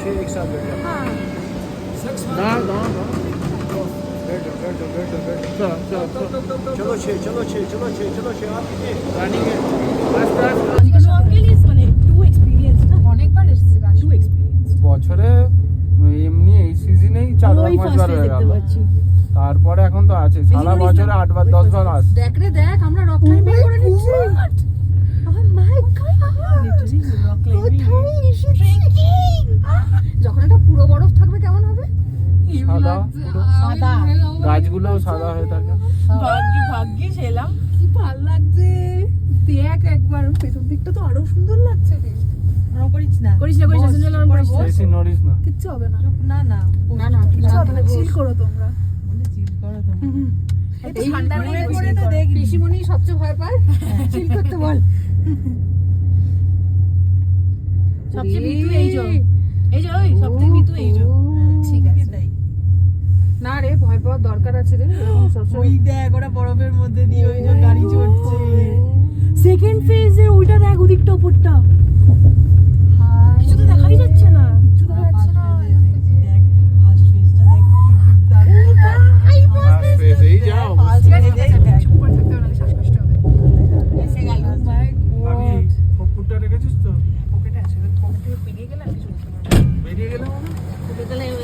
6 एक साथ बैठ जाओ। हाँ ना ना ना बैठो बैठो बैठो बैठो चलो 6 चलो 6 चलो 6 चलो 6 आप कितने रनिंग है बस बस মানে টু এক্সপেরিয়েন্স না অনেকবার এসেছে গাছ টু এক্সপেরিয়েন্স বছরে এমনি এই সিজনেই 4-5 বার হয়ে গেল তারপরে এখন তো আছে সারা বছরে 8 বার 10 বার আসে দেখ রে দেখ আমরা রক ক্লাইম্বিং করে নিচ্ছি ও মাই গড যখন এটা পুরো বরফ থাকবে কেমন হবে সাদা পুরো সাদা গাছগুলো সাদা হয়ে থাকে ভাগ্যিস এলাম। কি ভালো লাগছে দেখ একবার পেছন দিকটা তো আরো সুন্দর লাগছে রে করিস না করিস না সুন্দর করিস বেশি নড়িস না কিচ্ছু হবে না না না না না কিচ্ছু হবে না চিল করো তোমরা চিল করো তুমি এই ঠান্ডার মধ্যে করে তো দেখ পিসিমণি সবচেয়ে ভয় পায় চিল করতে বল সবচেয়ে ভীতু এই যে ওই সবচেয়ে ভীতু এই যে ঠিক আছে তাই না রে ভয় পাওয়ার দরকার আছে রে এরকম সবসময় ওই দেখ ওরা বরফের মধ্যে দিয়ে ওই যে গাড়ি চড়ছে সেকেন্ড ফেজে ওইটা দেখ ওদিকটা উপরটা